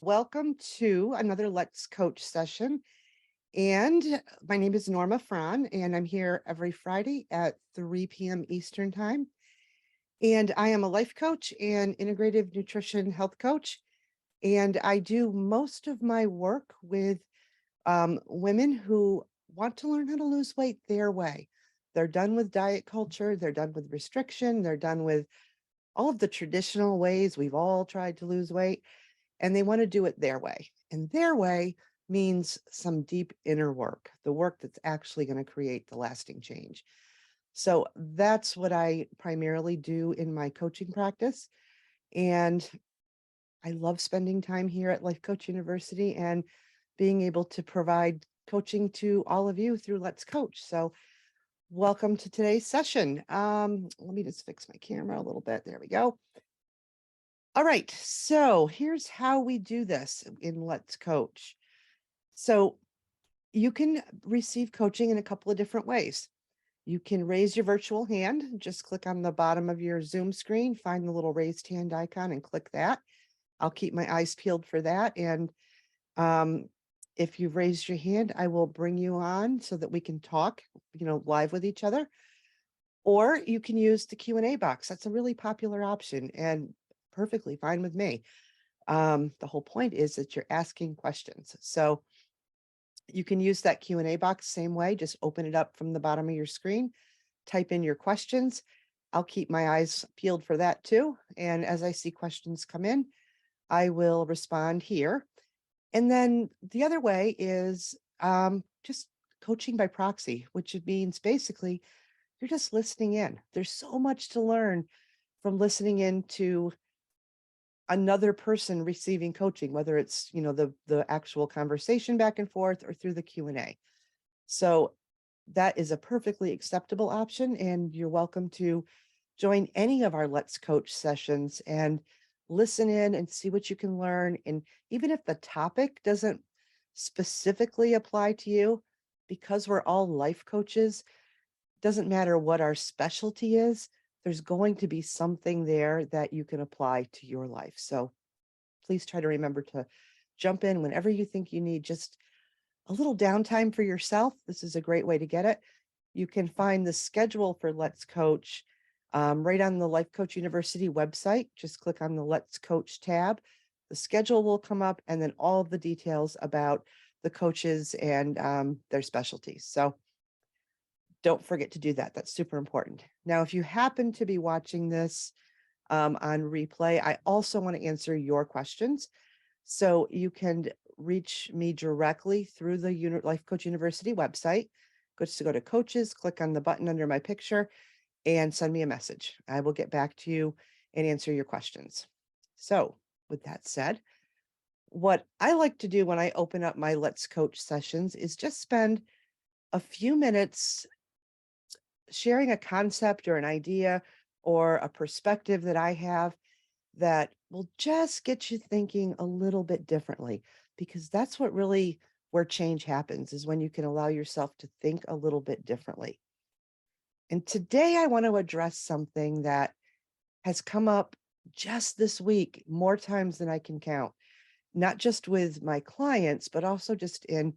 Welcome to another Let's Coach session. And my name is Norma Frahn, and I'm here every Friday at 3 p.m. Eastern Time. And I am a life coach and integrative nutrition health coach. And I do most of my work with women who want to learn how to lose weight their way. They're done with diet culture, they're done with restriction, they're done with all of the traditional ways we've all tried to lose weight, and they want to do it their way. And their way means some deep inner work, the work that's actually going to create the lasting change. So that's what I primarily do in my coaching practice. And I love spending time here at Life Coach University and being able to provide coaching to all of you through Let's Coach. So welcome to today's session. Let me just fix my camera a little bit. There we go. All right, so here's how we do this in Let's Coach. So you can receive coaching in a couple of different ways. You can raise your virtual hand, just click on the bottom of your Zoom screen, find the little raised hand icon and click that. I'll keep my eyes peeled for that. And um, if you've raised your hand, I will bring you on so that we can talk, live with each other. Or you can use the Q&A box. That's a really popular option and perfectly fine with me. The whole point is that you're asking questions. So you can use that Q&A box same way, just open it up from the bottom of your screen, type in your questions. I'll keep my eyes peeled for that too. And as I see questions come in, I will respond here. And then the other way is just coaching by proxy, which means basically you're just listening in. There's so much to learn from listening in to another person receiving coaching, whether it's, the actual conversation back and forth or through the Q&A. So that is a perfectly acceptable option, and you're welcome to join any of our Let's Coach sessions and listen in and see what you can learn. And even if the topic doesn't specifically apply to you, because we're all life coaches, doesn't matter what our specialty is, there's going to be something there that you can apply to your life. So please try to remember to jump in whenever you think you need just a little downtime for yourself. This is a great way to get it. You can find the schedule for Let's Coach right on the Life Coach University website. Just click on the Let's Coach tab. The schedule will come up, and then all of the details about the coaches and their specialties. So don't forget to do that. That's super important. Now, if you happen to be watching this on replay, I also want to answer your questions. So you can reach me directly through the Life Coach University website. Go to coaches, click on the button under my picture, and send me a message. I will get back to you and answer your questions. So with that said, what I like to do when I open up my Let's Coach sessions is just spend a few minutes sharing a concept or an idea or a perspective that I have that will just get you thinking a little bit differently, because that's what really where change happens, is when you can allow yourself to think a little bit differently. And today I want to address something that has come up just this week more times than I can count, not just with my clients, but also just in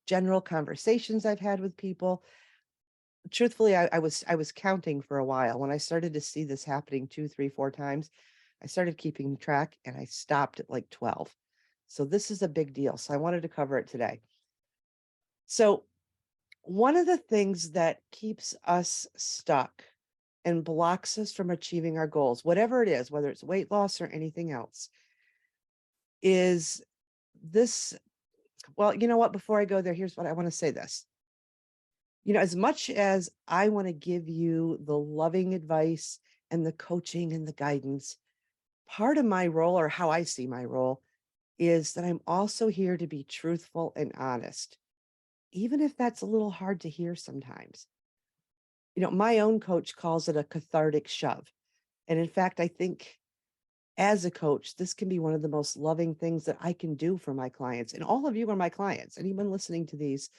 general conversations I've had with people. Truthfully, I was counting for a while. When I started to see this happening 2, 3, 4 times, I started keeping track and I stopped at like 12. So this is a big deal. So I wanted to cover it today. So one of the things that keeps us stuck and blocks us from achieving our goals, whatever it is, whether it's weight loss or anything else, is this. Well, you know what? Before I go there, here's what I want to say this. As much as I want to give you the loving advice and the coaching and the guidance, part of my role, or how I see my role, is that I'm also here to be truthful and honest, even if that's a little hard to hear sometimes. My own coach calls it a cathartic shove. And in fact, I think as a coach, this can be one of the most loving things that I can do for my clients. And all of you are my clients. Anyone listening to these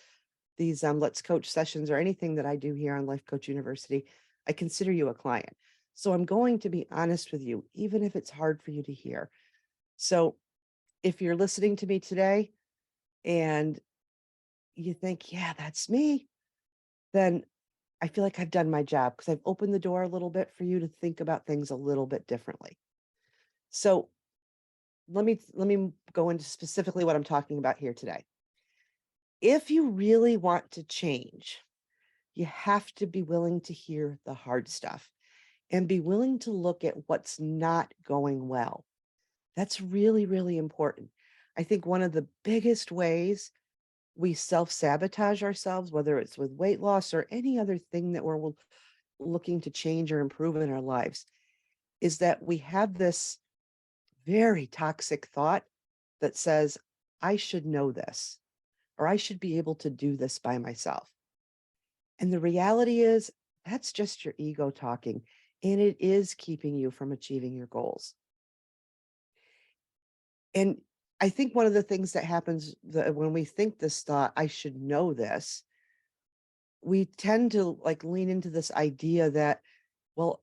Let's Coach sessions or anything that I do here on Life Coach University, I consider you a client. So I'm going to be honest with you, even if it's hard for you to hear. So if you're listening to me today and you think, yeah, that's me, then I feel like I've done my job because I've opened the door a little bit for you to think about things a little bit differently. So let me go into specifically what I'm talking about here today. If you really want to change, you have to be willing to hear the hard stuff and be willing to look at what's not going well. That's really, really important. I think one of the biggest ways we self sabotage ourselves, whether it's with weight loss or any other thing that we're looking to change or improve in our lives, is that we have this very toxic thought that says, I should know this, or I should be able to do this by myself. And the reality is, that's just your ego talking, and it is keeping you from achieving your goals. And I think one of the things that happens when we think this thought, I should know this, we tend to like lean into this idea that, well,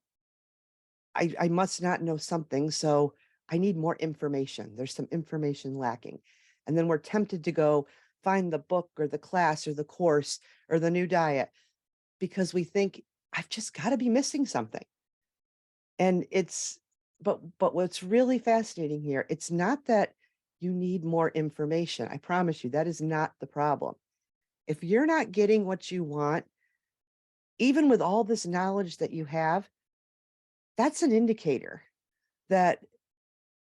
I must not know something, so I need more information. There's some information lacking. And then we're tempted to go find the book or the class or the course or the new diet because we think I've just got to be missing something. And but what's really fascinating here, it's not that you need more information. I promise you that is not the problem. If you're not getting what you want, even with all this knowledge that you have, that's an indicator that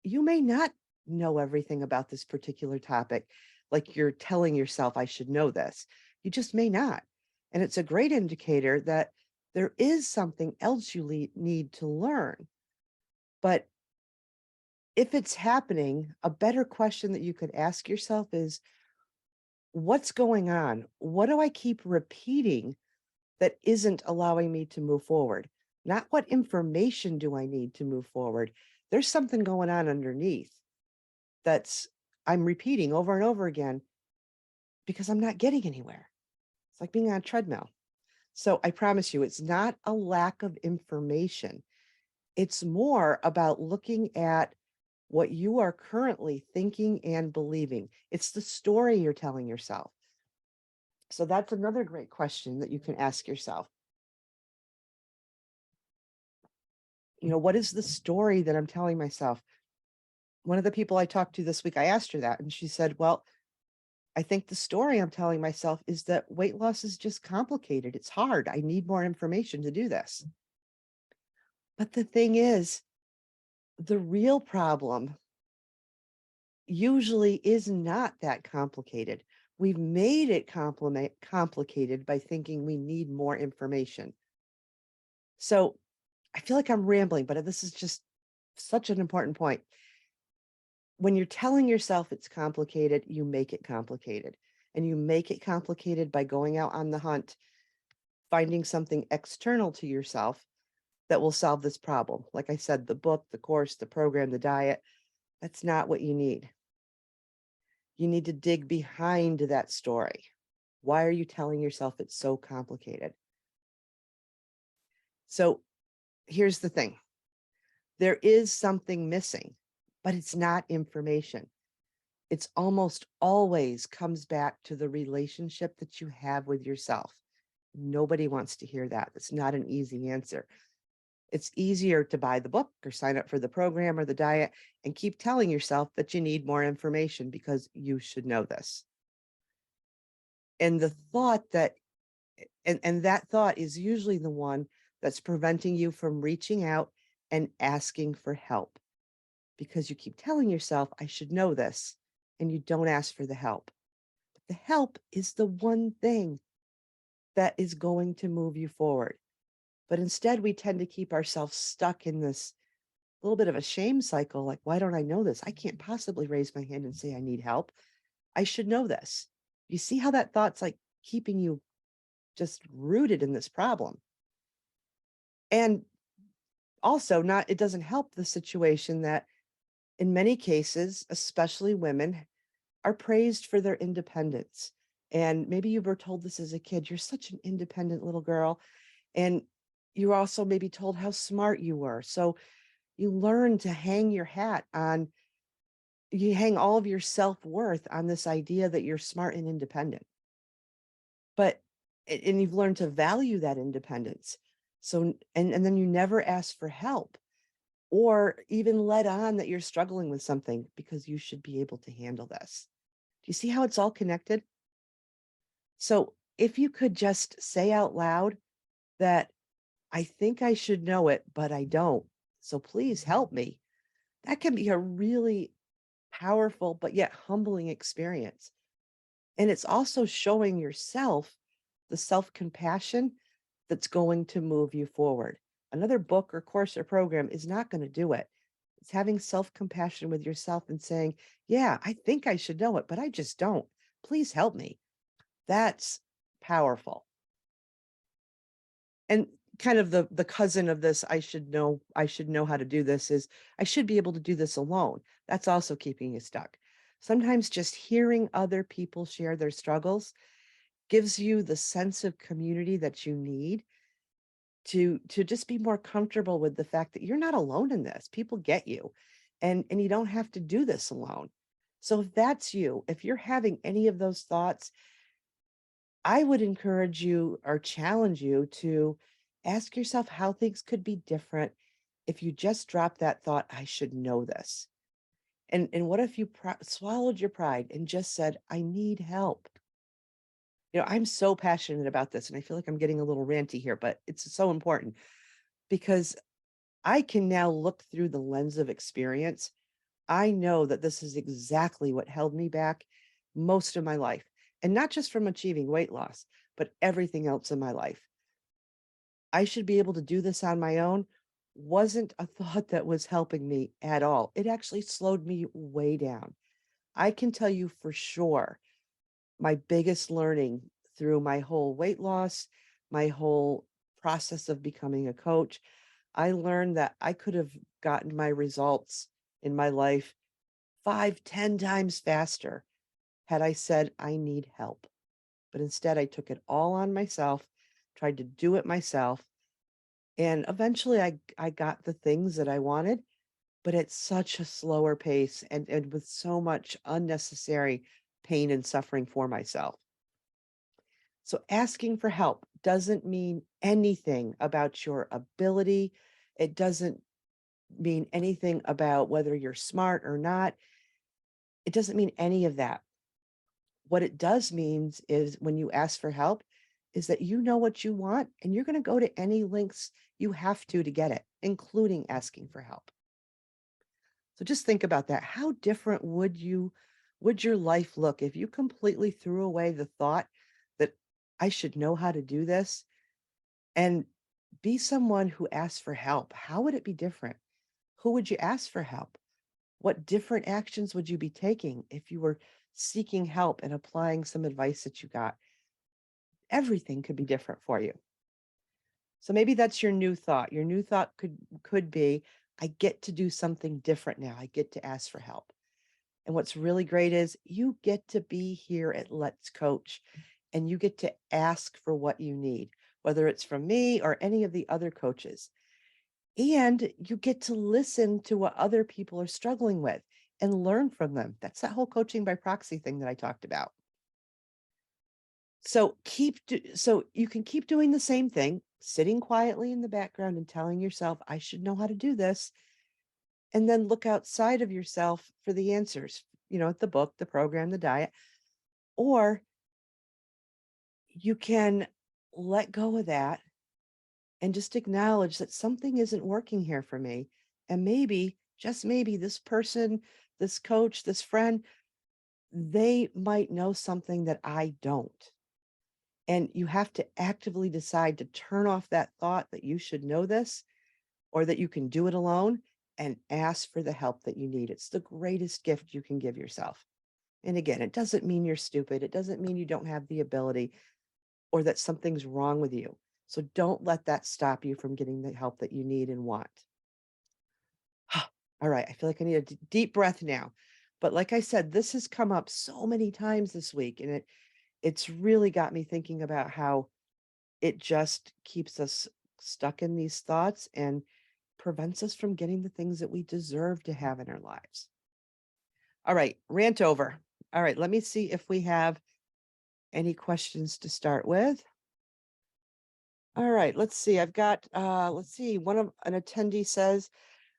you may not know everything about this particular topic. Like you're telling yourself, I should know this. You just may not. And it's a great indicator that there is something else you need to learn. But if it's happening, a better question that you could ask yourself is, what's going on? What do I keep repeating that isn't allowing me to move forward? Not what information do I need to move forward. There's something going on underneath that's I'm repeating over and over again because I'm not getting anywhere. It's like being on a treadmill. So I promise you, it's not a lack of information. It's more about looking at what you are currently thinking and believing. It's the story you're telling yourself. So that's another great question that you can ask yourself. You know, what is the story that I'm telling myself? One of the people I talked to this week, I asked her that, and she said, well, I think the story I'm telling myself is that weight loss is just complicated. It's hard. I need more information to do this. But the thing is, the real problem usually is not that complicated. We've made it complicated by thinking we need more information. So I feel like I'm rambling, but this is just such an important point. When you're telling yourself it's complicated, you make it complicated. And you make it complicated by going out on the hunt, finding something external to yourself that will solve this problem. Like I said, the book, the course, the program, the diet, that's not what you need. You need to dig behind that story. Why are you telling yourself it's so complicated? So here's the thing. There is something missing, but it's not information. It's almost always comes back to the relationship that you have with yourself. Nobody wants to hear that. It's not an easy answer. It's easier to buy the book or sign up for the program or the diet and keep telling yourself that you need more information because you should know this. And the thought that, and that thought is usually the one that's preventing you from reaching out and asking for help because you keep telling yourself, I should know this, and you don't ask for the help. But the help is the one thing that is going to move you forward. But instead, we tend to keep ourselves stuck in this little bit of a shame cycle. Like, why don't I know this? I can't possibly raise my hand and say I need help. I should know this. You see how that thought's like keeping you just rooted in this problem. And also, not it doesn't help the situation that in many cases, especially women, are praised for their independence. And maybe you were told this as a kid, you're such an independent little girl. And you were also maybe told how smart you were. So you learn to hang your hat on You hang all of your self-worth on this idea that you're smart and independent. But and you've learned to value that independence. So and then you never ask for help or even let on that you're struggling with something because you should be able to handle this. Do you see how it's all connected? So if you could just say out loud that I think I should know it, but I don't. So please help me. That can be a really powerful but yet humbling experience. And it's also showing yourself the self compassion that's going to move you forward. Another book or course or program is not going to do it. It's having self compassion with yourself and saying, yeah, I think I should know it, but I just don't. Please help me. That's powerful. And kind of the cousin of this, I should know how to do this is I should be able to do this alone. That's also keeping you stuck. Sometimes just hearing other people share their struggles gives you the sense of community that you need to just be more comfortable with the fact that you're not alone in this. People get you, and you don't have to do this alone. So if that's you, if you're having any of those thoughts, I would encourage you or challenge you to ask yourself how things could be different if you just drop that thought, I should know this. And what if you swallowed your pride and just said, I need help? I'm so passionate about this and I feel like I'm getting a little ranty here, but it's so important because I can now look through the lens of experience. I know that this is exactly what held me back most of my life, and not just from achieving weight loss, but everything else in my life. I should be able to do this on my own wasn't a thought that was helping me at all. It actually slowed me way down. I can tell you for sure my biggest learning through my whole weight loss, my whole process of becoming a coach, I learned that I could have gotten my results in my life 5, 10 times faster had I said, I need help. But instead, I took it all on myself, tried to do it myself. And eventually, I got the things that I wanted, but at such a slower pace and with so much unnecessary pain and suffering for myself. So asking for help doesn't mean anything about your ability. It doesn't mean anything about whether you're smart or not. It doesn't mean any of that. What it does means is when you ask for help, is that you know what you want and you're going to go to any lengths you have to get it, including asking for help. So just think about that. How different would your life look if you completely threw away the thought that I should know how to do this and be someone who asks for help? How would it be different? Who would you ask for help? What different actions would you be taking if you were seeking help and applying some advice that you got? Everything could be different for you. So maybe that's your new thought. Your new thought could be I get to do something different now. I get to ask for help. And what's really great is you get to be here at Let's Coach and you get to ask for what you need, whether it's from me or any of the other coaches. And you get to listen to what other people are struggling with and learn from them. That's that whole coaching by proxy thing that I talked about. So you can keep doing the same thing, sitting quietly in the background and telling yourself, I should know how to do this. And then look outside of yourself for the answers, the book, the program, the diet. Or you can let go of that and just acknowledge that something isn't working here for me. And maybe, just maybe, this person, this coach, this friend, they might know something that I don't. And you have to actively decide to turn off that thought that you should know this or that you can do it alone and ask for the help that you need. It's the greatest gift you can give yourself. And again, it doesn't mean you're stupid. It doesn't mean you don't have the ability or that something's wrong with you. So don't let that stop you from getting the help that you need and want. All right. I feel like I need a deep breath now. But like I said, this has come up so many times this week, and it's really got me thinking about how it just keeps us stuck in these thoughts and prevents us from getting the things that we deserve to have in our lives. All right, rant over. All right, let me see if we have any questions to start with. All right, let's see. I've got let's see, an attendee says,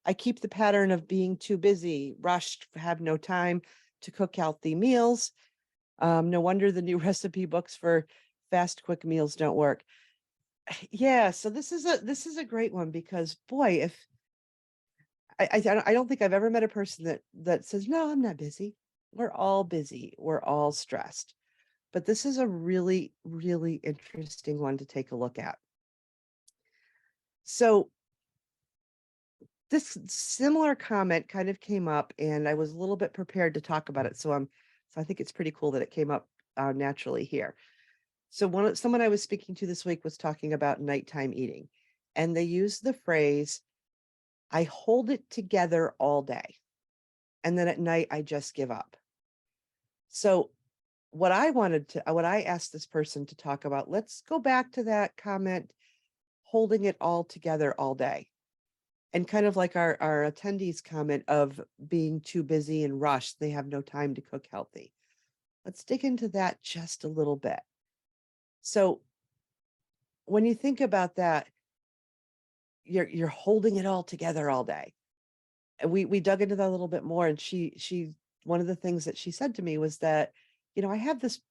I keep the pattern of being too busy, rushed, have no time to cook healthy meals. No wonder the new recipe books for fast, quick meals don't work. Yeah, so this is a great one because boy, if I don't think I've ever met a person that says, no, I'm not busy. We're all busy. We're all stressed. But this is a really, really interesting one to take a look at. So this similar comment kind of came up and I was a little bit prepared to talk about it. So I think it's pretty cool that it came up naturally here. So someone I was speaking to this week was talking about nighttime eating, and they used the phrase, I hold it together all day. And then at night I just give up. So what I asked this person to talk about, let's go back to that comment, holding it all together all day. And kind of like our attendees comment of being too busy and rushed, they have no time to cook healthy. Let's dig into that just a little bit. So when you think about that, you're holding it all together all day. And we dug into that a little bit more, and she one of the things that she said to me was that, I have this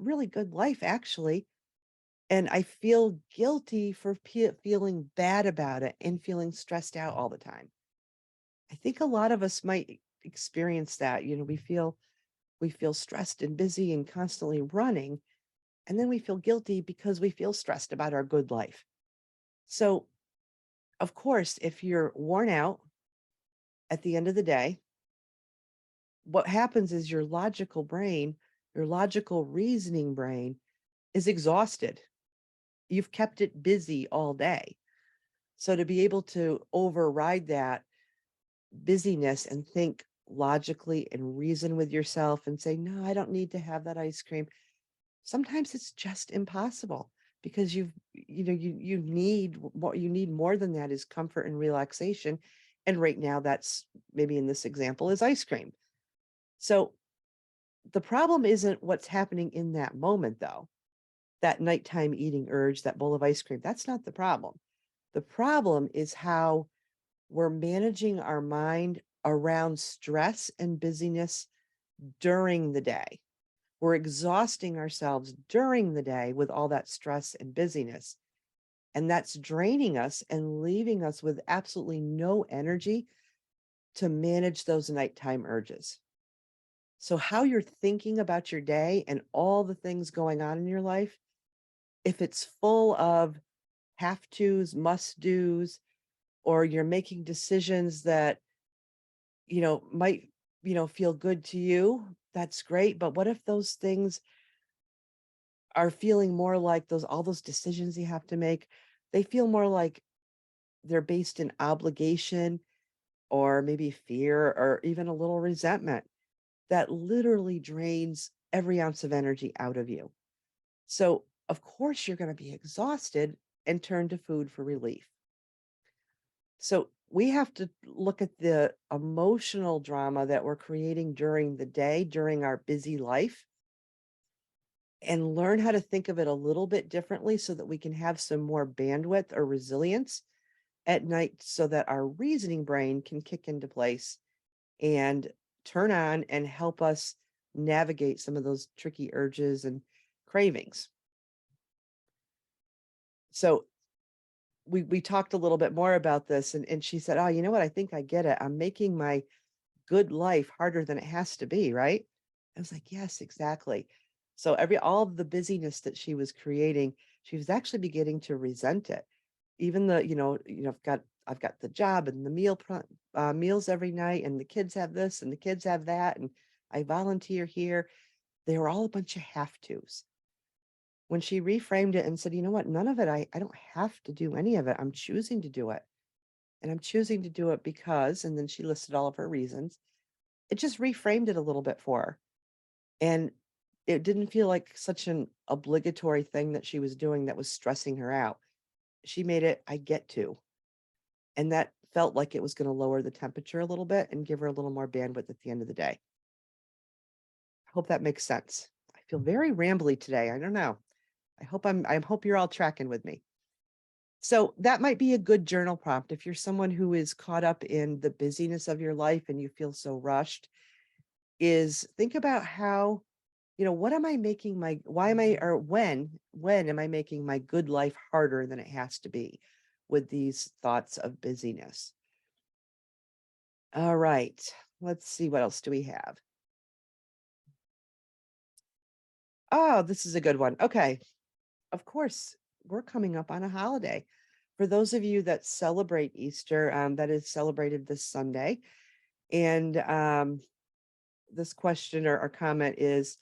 really good life actually, and I feel guilty for feeling bad about it and feeling stressed out all the time. I think a lot of us might experience that. We feel stressed and busy and constantly running, and then we feel guilty because we feel stressed about our good life. So, of course, if you're worn out at the end of the day, what happens is your logical reasoning brain is exhausted. You've kept it busy all day. So to be able to override that busyness and think logically and reason with yourself and say, no, I don't need to have that ice cream. Sometimes it's just impossible because what you need more than that is comfort and relaxation. And right now that's maybe in this example is ice cream. So the problem isn't what's happening in that moment though. That nighttime eating urge, that bowl of ice cream, that's not the problem. The problem is how we're managing our mind around stress and busyness during the day. We're exhausting ourselves during the day with all that stress and busyness. And that's draining us and leaving us with absolutely no energy to manage those nighttime urges. So, how you're thinking about your day and all the things going on in your life, if it's full of have tos, must do's, or you're making decisions that, might, feel good to you, that's great. But what if those things are feeling more like all those decisions you have to make, they feel more like they're based in obligation or maybe fear or even a little resentment that literally drains every ounce of energy out of you. So, of course, you're going to be exhausted and turn to food for relief. So, we have to look at the emotional drama that we're creating during the day, during our busy life, and learn how to think of it a little bit differently so that we can have some more bandwidth or resilience at night so that our reasoning brain can kick into place and turn on and help us navigate some of those tricky urges and cravings. So we talked a little bit more about this, and she said, oh, you know what? I think I get it. I'm making my good life harder than it has to be, right? I was like, yes, exactly. So all of the busyness that she was creating, she was actually beginning to resent it. Even I've got the job and the meals every night, and the kids have this and the kids have that, and I volunteer here. They were all a bunch of have tos. When she reframed it and said, you know what, none of it, I don't have to do any of it. I'm choosing to do it. And I'm choosing to do it because, and then she listed all of her reasons. It just reframed it a little bit for her. And it didn't feel like such an obligatory thing that she was doing that was stressing her out. She made it, I get to. And that felt like it was going to lower the temperature a little bit and give her a little more bandwidth at the end of the day. Hope that makes sense. I feel very rambly today. I don't know. I hope you're all tracking with me. So that might be a good journal prompt if you're someone who is caught up in the busyness of your life and you feel so rushed, is think about how, what am I making my why am I or when am I making my good life harder than it has to be with these thoughts of busyness? All right. Let's see, what else do we have? Oh, this is a good one. Okay. Of course, we're coming up on a holiday. For those of you that celebrate Easter, that is celebrated this Sunday. And this question or comment is,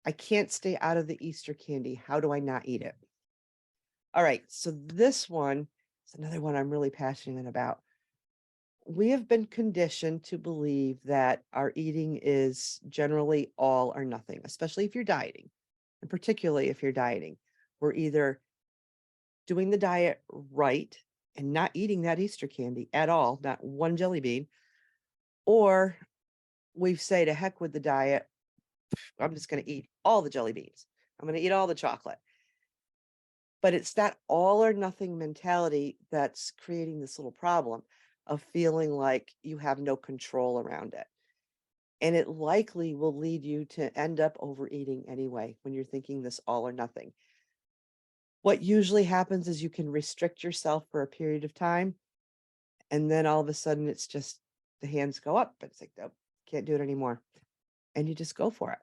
I can't stay out of the Easter candy. How do I not eat it? All right. So this one is another one I'm really passionate about. We have been conditioned to believe that our eating is generally all or nothing, especially if you're dieting, and particularly if you're dieting. We're either doing the diet right and not eating that Easter candy at all, not one jelly bean, or we say to heck with the diet, I'm just going to eat all the jelly beans. I'm going to eat all the chocolate. But it's that all or nothing mentality that's creating this little problem of feeling like you have no control around it. And it likely will lead you to end up overeating anyway when you're thinking this all or nothing. What usually happens is you can restrict yourself for a period of time, and then all of a sudden it's just the hands go up, but it's like, nope, can't do it anymore. And you just go for it.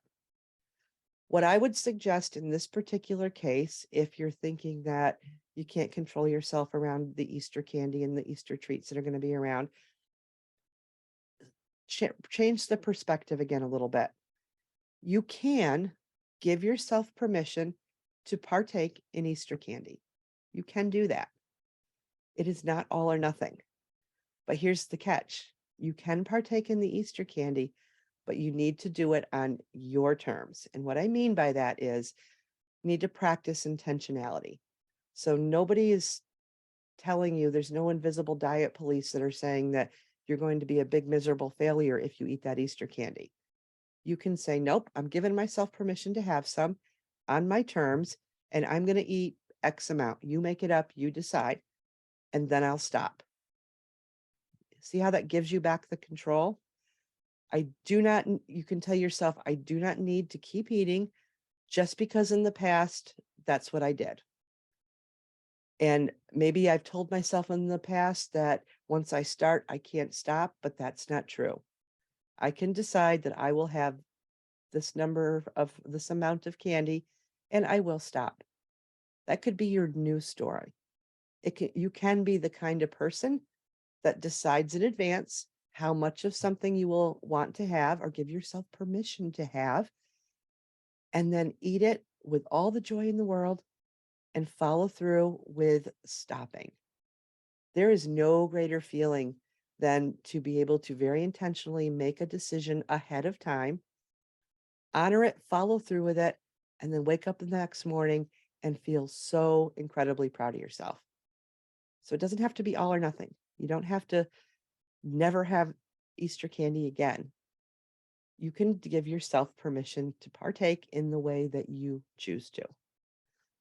What I would suggest in this particular case, if you're thinking that you can't control yourself around the Easter candy and the Easter treats that are going to be around, change the perspective again a little bit. You can give yourself permission to partake in Easter candy. You can do that. It is not all or nothing. But here's the catch. You can partake in the Easter candy, but you need to do it on your terms. And what I mean by that is you need to practice intentionality. So nobody is telling you, there's no invisible diet police that are saying that you're going to be a big miserable failure if you eat that Easter candy. You can say, nope, I'm giving myself permission to have some on my terms, and I'm going to eat X amount. You make it up, you decide, and then I'll stop. See how that gives you back the control? You can tell yourself, I do not need to keep eating just because in the past, that's what I did. And maybe I've told myself in the past that once I start, I can't stop, but that's not true. I can decide that I will have this amount of candy and I will stop. That could be your new story. You can be the kind of person that decides in advance how much of something you will want to have or give yourself permission to have, and then eat it with all the joy in the world and follow through with stopping. There is no greater feeling than to be able to very intentionally make a decision ahead of time, honor it, follow through with it, and then wake up the next morning and feel so incredibly proud of yourself. So it doesn't have to be all or nothing. You don't have to never have Easter candy again. You can give yourself permission to partake in the way that you choose to.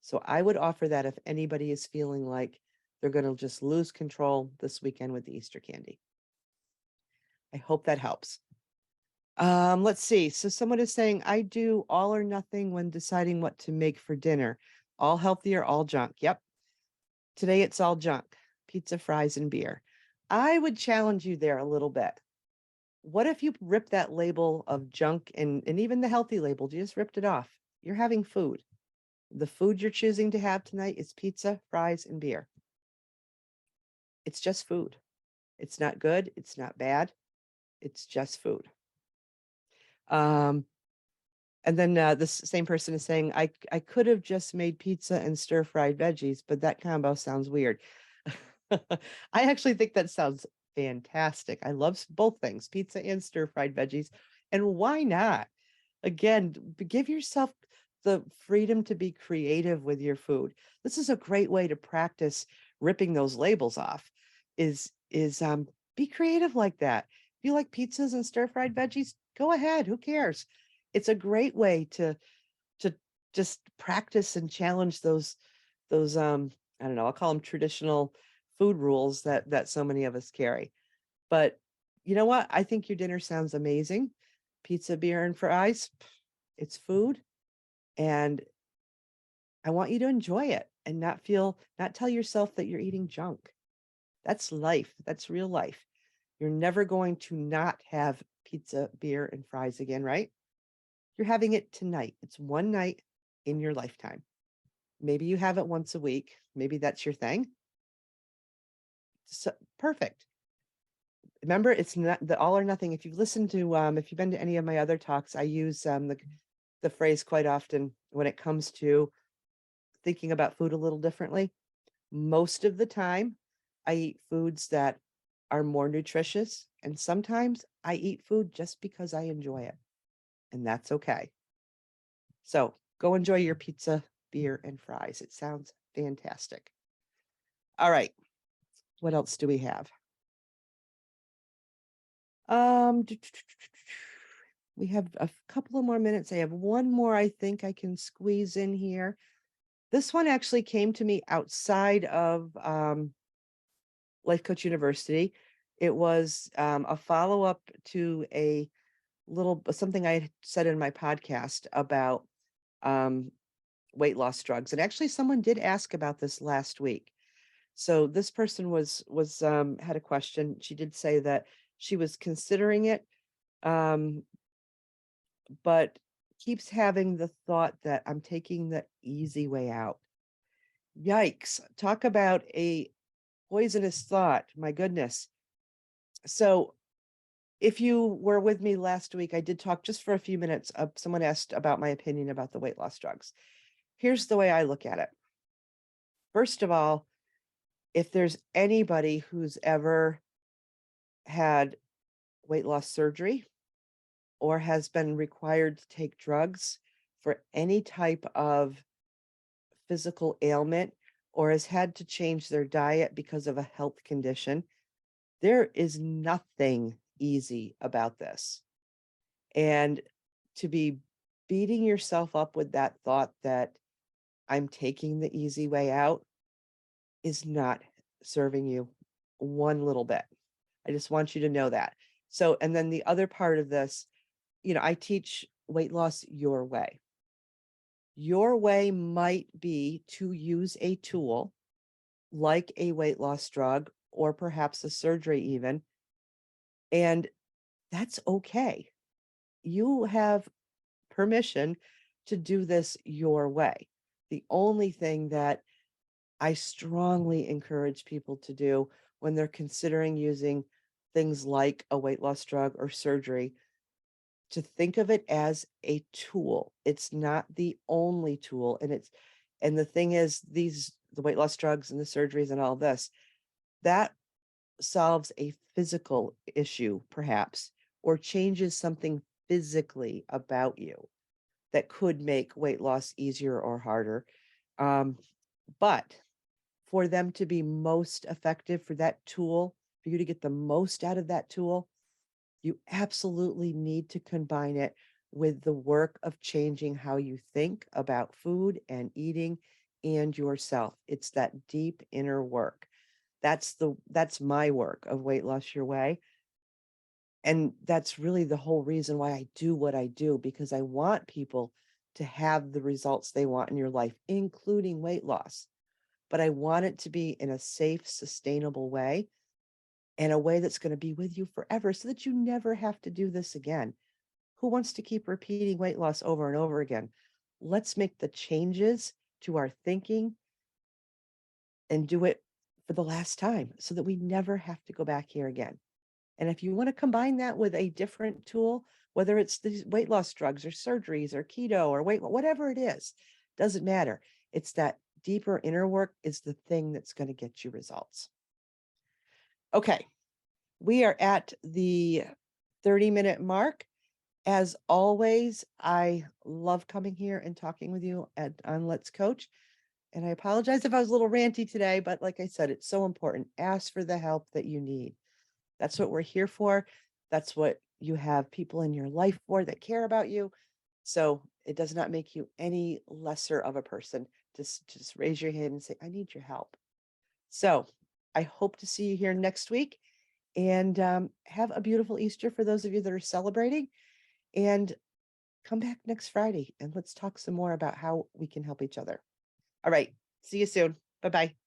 So I would offer that if anybody is feeling like they're going to just lose control this weekend with the Easter candy. I hope that helps. Let's see. So someone is saying, I do all or nothing when deciding what to make for dinner. All healthy or all junk. Yep. Today it's all junk. Pizza, fries, and beer. I would challenge you there a little bit. What if you rip that label of junk and even the healthy label, you just ripped it off? You're having food. The food you're choosing to have tonight is pizza, fries, and beer. It's just food. It's not good. It's not bad. It's just food. Um, and then this same person is saying, I could have just made pizza and stir fried veggies, but that combo sounds weird. I actually think that sounds fantastic. I love both things, pizza and stir fried veggies. And why not? Again, give yourself the freedom to be creative with your food. This is a great way to practice ripping those labels off. Is be creative like that. If you like pizzas and stir fried veggies, go ahead. Who cares? it's a great way to just practice and challenge those I don't know, I'll call them traditional food rules that so many of us carry. But you know what? I think your dinner sounds amazing. Pizza, beer, and fries. It's food. And I want you to enjoy it and not tell yourself that you're eating junk. That's life. That's real life. You're never going to not have pizza, beer, and fries again, right? You're having it tonight. It's one night in your lifetime. Maybe you have it once a week. Maybe that's your thing. So perfect. Remember, it's not the all or nothing. If you've listened to if you've been to any of my other talks, I use the phrase quite often when it comes to thinking about food a little differently. Most of the time, I eat foods that are more nutritious, and sometimes I eat food just because I enjoy it, and that's okay. So go enjoy your pizza, beer, and fries. It sounds fantastic. All right, what else do we have? Um, we have a couple of more minutes. I have one more I think I can squeeze in here. This one actually came to me outside of Life Coach University. It was a follow up to a little something I had said in my podcast about um, weight loss drugs. And actually, someone did ask about this last week. So this person was had a question. She did say that she was considering it, um, but keeps having the thought that I'm taking the easy way out. Yikes! Talk about a poisonous thought. My goodness. So if you were with me last week, I did talk just for a few minutes. Someone asked about my opinion about the weight loss drugs. Here's the way I look at it. First of all, if there's anybody who's ever had weight loss surgery or has been required to take drugs for any type of physical ailment or has had to change their diet because of a health condition, there is nothing easy about this. And to be beating yourself up with that thought that I'm taking the easy way out is not serving you one little bit. I just want you to know that. So, and then the other part of this, I teach weight loss your way. Your way might be to use a tool like a weight loss drug or perhaps a surgery, even. And that's okay. You have permission to do this your way. The only thing that I strongly encourage people to do when they're considering using things like a weight loss drug or surgery, to think of it as a tool. It's not the only tool. And the thing is, the weight loss drugs and the surgeries and all this, that solves a physical issue, perhaps, or changes something physically about you that could make weight loss easier or harder. Um, but for them to be most effective, for that tool, for you to get the most out of that tool, you absolutely need to combine it with the work of changing how you think about food and eating and yourself. It's that deep inner work. That's my work of Weight Loss Your Way. And that's really the whole reason why I do what I do, because I want people to have the results they want in your life, including weight loss. But I want it to be in a safe, sustainable way, and a way that's going to be with you forever so that you never have to do this again. Who wants to keep repeating weight loss over and over again? Let's make the changes to our thinking and do it for the last time so that we never have to go back here again. And if you want to combine that with a different tool, whether it's these weight loss drugs or surgeries or keto or whatever it is, doesn't matter. It's that deeper inner work is the thing that's going to get you results. Okay, we are at the 30-minute mark. As always, I love coming here and talking with you on Let's Coach. And I apologize if I was a little ranty today, but like I said, it's so important. Ask for the help that you need. That's what we're here for. That's what you have people in your life for that care about you. So it does not make you any lesser of a person. Just raise your hand and say, I need your help. So I hope to see you here next week, and have a beautiful Easter for those of you that are celebrating. And come back next Friday and let's talk some more about how we can help each other. All right. See you soon. Bye bye.